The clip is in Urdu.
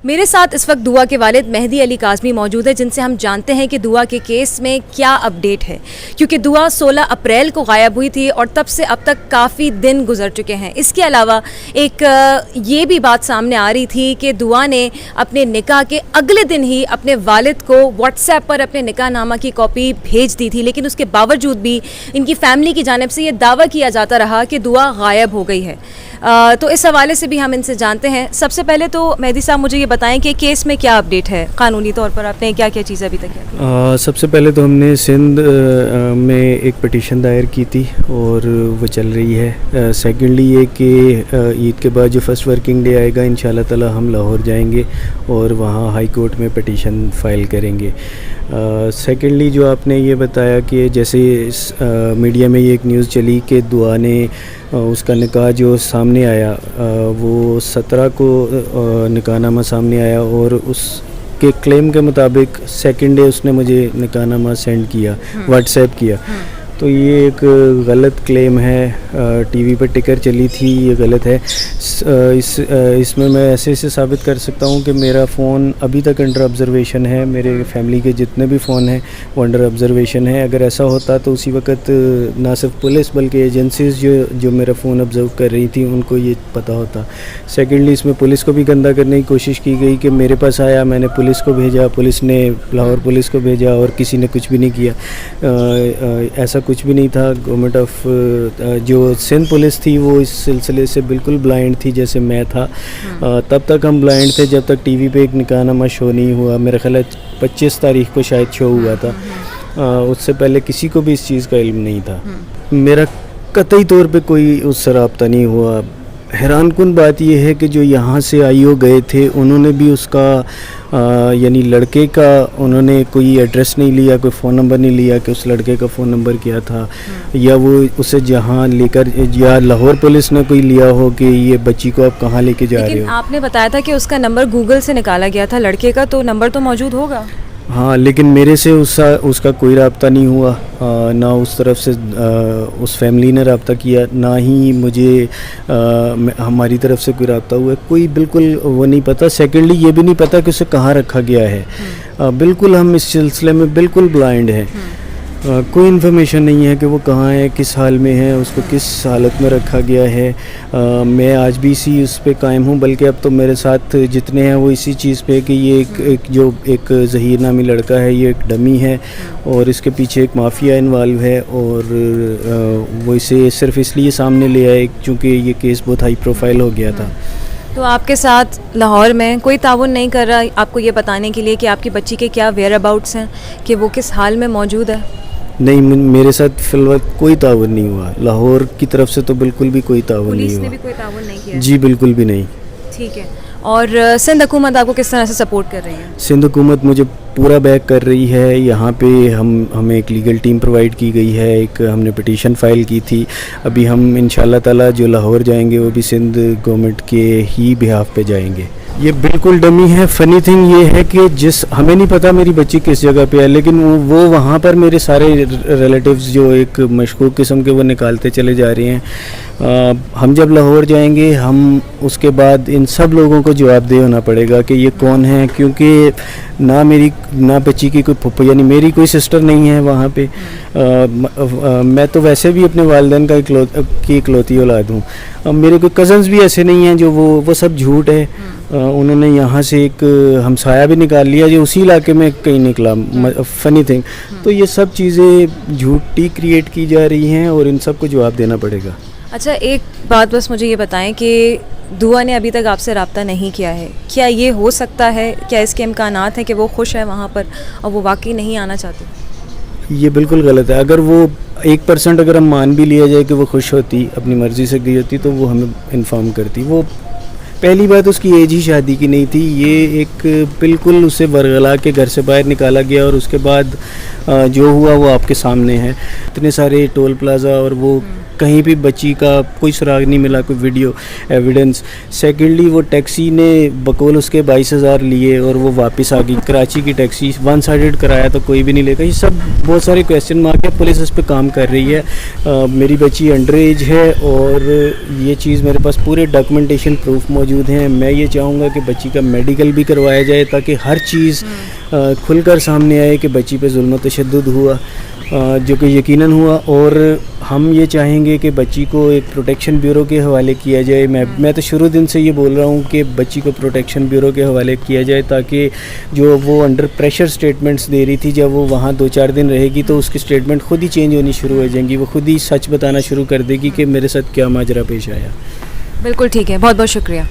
میرے ساتھ اس وقت دعا کے والد مہدی علی کاظمی موجود ہے، جن سے ہم جانتے ہیں کہ دعا کے کیس میں کیا اپڈیٹ ہے، کیونکہ دعا 16 اپریل کو غائب ہوئی تھی اور تب سے اب تک کافی دن گزر چکے ہیں۔ اس کے علاوہ ایک یہ بھی بات سامنے آ رہی تھی کہ دعا نے اپنے نکاح کے اگلے دن ہی اپنے والد کو واٹس ایپ پر اپنے نکاح نامہ کی کاپی بھیج دی تھی، لیکن اس کے باوجود بھی ان کی فیملی کی جانب سے یہ دعویٰ کیا جاتا رہا کہ دعا غائب ہو گئی ہے۔ تو اس حوالے سے بھی ہم ان سے جانتے ہیں۔ سب سے پہلے تو مہدی صاحب مجھے یہ بتائیں کہ کیس میں کیا اپڈیٹ ہے، قانونی طور پر آپ نے کیا کیا چیزیں ابھی تک کیا؟ سب سے پہلے تو ہم نے سندھ میں ایک پٹیشن دائر کی تھی اور وہ چل رہی ہے۔ سیکنڈلی یہ کہ عید کے بعد جو فرسٹ ورکنگ ڈے آئے گا انشاءاللہ تعالی ہم لاہور جائیں گے اور وہاں ہائی کورٹ میں پٹیشن فائل کریں گے۔ سیکنڈلی جو آپ نے یہ بتایا کہ جیسے میڈیا میں یہ ایک نیوز چلی کہ دعا نے اس کا نکاح جو سامنے آیا وہ 17 کو نکاح نامہ سامنے آیا اور اس کے کلیم کے مطابق سیکنڈ ڈے اس نے مجھے نکاح نامہ سینڈ کیا، واٹس ایپ کیا۔ تو یہ ایک غلط کلیم ہے، ٹی وی پر ٹکر چلی تھی، یہ غلط ہے۔ اس میں ایسے ثابت کر سکتا ہوں کہ میرا فون ابھی تک انڈر آبزرویشن ہے، میرے فیملی کے جتنے بھی فون ہیں وہ انڈر آبزرویشن ہیں۔ اگر ایسا ہوتا تو اسی وقت نہ صرف پولیس بلکہ ایجنسیز جو میرا فون آبزرو کر رہی تھیں ان کو یہ پتہ ہوتا۔ سیکنڈلی اس میں پولیس کو بھی گندہ کرنے کی کوشش کی گئی کہ میرے پاس آیا، میں نے پولیس کو بھیجا، پولیس نے لاہور پولیس کو بھیجا اور کسی نے کچھ بھی نہیں کیا۔ ایسا کچھ بھی نہیں تھا۔ گورنمنٹ آف جو سندھ پولیس تھی وہ اس سلسلے سے بالکل بلائنڈ تھی، جیسے میں تھا تب تک ہم بلائنڈ تھے جب تک ٹی وی پہ ایک نکاح نامہ شو نہیں ہوا۔ میرا خیال ہے 25 تاریخ کو شاید شو ہوا تھا، اس سے پہلے کسی کو بھی اس چیز کا علم نہیں تھا۔ میرا قطعی طور پہ کوئی اس سے رابطہ نہیں ہوا۔ حیران کن بات یہ ہے کہ جو یہاں سے آئی او گئے تھے انہوں نے بھی اس کا یعنی لڑکے کا انہوں نے کوئی ایڈریس نہیں لیا، کوئی فون نمبر نہیں لیا کہ اس لڑکے کا فون نمبر کیا تھا، یا وہ اسے جہاں لے کر یا لاہور پولیس نے کوئی لیا ہو کہ یہ بچی کو آپ کہاں لے کے جا رہے ہو۔ لیکن آپ نے بتایا تھا کہ اس کا نمبر گوگل سے نکالا گیا تھا لڑکے کا، تو نمبر تو موجود ہوگا۔ ہاں، لیکن میرے سے اس کا کوئی رابطہ نہیں ہوا، نہ اس طرف سے اس فیملی نے رابطہ کیا، نہ ہی مجھے ہماری طرف سے کوئی رابطہ ہوا۔ کوئی بالکل وہ نہیں پتہ۔ سیکنڈلی یہ بھی نہیں پتہ کہ اسے کہاں رکھا گیا ہے۔ بالکل ہم اس سلسلے میں بالکل بلائنڈ ہیں، کوئی انفارمیشن نہیں ہے کہ وہ کہاں ہے، کس حال میں ہے، اس کو کس حالت میں رکھا گیا ہے۔ میں آج بھی اسی اس پہ قائم ہوں، بلکہ اب تو میرے ساتھ جتنے ہیں وہ اسی چیز پہ کہ یہ ایک ظہیر نامی لڑکا ہے، یہ ایک ڈمی ہے اور اس کے پیچھے ایک مافیا انوالو ہے، اور وہ اسے صرف اس لیے سامنے لے آئے چونکہ یہ کیس بہت ہائی پروفائل ہو گیا تھا۔ تو آپ کے ساتھ لاہور میں کوئی تعاون نہیں کر رہا آپ کو یہ بتانے کے لیے کہ آپ کی بچی کے کیا ویئر اباؤٹس ہیں، کہ وہ کس حال میں موجود ہے؟ نہیں، میرے ساتھ فی الوقت کوئی تعاون نہیں ہوا، لاہور کی طرف سے تو بالکل بھی کوئی تعاون نہیں ہوا۔ پولیس نے بھی کوئی تعاون نہیں کیا؟ جی بالکل بھی نہیں۔ ٹھیک ہے۔ اور سندھ حکومت آپ کو کس طرح سے سپورٹ کر رہی ہے؟ سندھ حکومت مجھے پورا بیک کر رہی ہے۔ یہاں پہ ہمیں ایک لیگل ٹیم پرووائڈ کی گئی ہے، ایک ہم نے پٹیشن فائل کی تھی۔ ابھی ہم انشاءاللہ تعالی جو لاہور جائیں گے وہ بھی سندھ گورنمنٹ کے ہی بہاف پہ جائیں گے۔ یہ بالکل ڈمی ہے۔ فنی تھنگ یہ ہے کہ ہمیں نہیں پتہ میری بچی کس جگہ پہ ہے، لیکن وہ وہاں پر میرے سارے ریلیٹیوز جو ایک مشکوک قسم کے وہ نکالتے چلے جا رہے ہیں۔ ہم جب لاہور جائیں گے ہم اس کے بعد ان سب لوگوں کو جواب دہ ہونا پڑے گا کہ یہ کون ہے، کیونکہ نہ بچی کی کوئی پھپھو یعنی میری کوئی سسٹر نہیں ہے وہاں پہ۔ میں تو ویسے بھی اپنے والدین کی اکلوتی اولاد ہوں۔ میرے کوئی کزنز بھی ایسے نہیں ہیں جو وہ سب جھوٹ ہے۔ انہوں نے یہاں سے ایک ہمسایہ بھی نکال لیا جو اسی علاقے میں کہیں نکلا۔ فنی تھنگ، تو یہ سب چیزیں جھوٹی کریٹ کی جا رہی ہیں اور ان سب کو جواب دینا پڑے گا۔ اچھا، ایک بات بس مجھے یہ بتائیں کہ دعا نے ابھی تک آپ سے رابطہ نہیں کیا ہے، کیا یہ ہو سکتا ہے، کیا اس کے امکانات ہیں کہ وہ خوش ہے وہاں پر اور وہ واقعی نہیں آنا چاہتے؟ یہ بالکل غلط ہے۔ اگر وہ 1% اگر ہم مان بھی لیا جائے کہ وہ خوش ہوتی، اپنی مرضی سے گئی ہوتی، تو وہ ہمیں انفارم کرتی۔ وہ پہلی بات اس کی ایج ہی شادی کی نہیں تھی، یہ ایک بالکل اسے ورغلا کے گھر سے باہر نکالا گیا اور اس کے بعد جو ہوا وہ آپ کے سامنے ہے۔ اتنے سارے ٹول پلازا اور وہ کہیں بھی بچی کا کوئی سراغ نہیں ملا, کوئی ویڈیو ایویڈنس. سیکنڈلی وہ ٹیکسی نے بقول اس کے 22,000 لیے اور وہ واپس آ گئی. کراچی کی ٹیکسی 1 سائڈڈ کرایا تو کوئی بھی نہیں لے گا. یہ سب بہت سارے کویسچن مارک ہے. پولیس اس پہ کام کر رہی ہے. میری بچی انڈر ایج ہے اور یہ چیز میرے پاس پورے ڈاکومنٹیشن پروف موجود ہیں. میں یہ چاہوں گا کہ بچی کا میڈیکل بھی کروایا جائے تاکہ ہر چیز کھل کر سامنے آئے کہ بچی پہ ظلم و تشدد ہوا, جو کہ یقیناً ہوا. اور ہم یہ چاہیں گے کہ بچی کو ایک پروٹیکشن بیورو کے حوالے کیا جائے. میں تو شروع دن سے یہ بول رہا ہوں کہ بچی کو پروٹیکشن بیورو کے حوالے کیا جائے تاکہ جو وہ انڈر پریشر سٹیٹمنٹس دے رہی تھی, جب وہ وہاں 2-4 دن رہے گی تو اس کی سٹیٹمنٹ خود ہی چینج ہونی شروع ہو جائیں گی. وہ خود ہی سچ بتانا شروع کر دے گی کہ میرے ساتھ کیا ماجرا پیش آیا. بالکل ٹھیک ہے, بہت بہت شکریہ.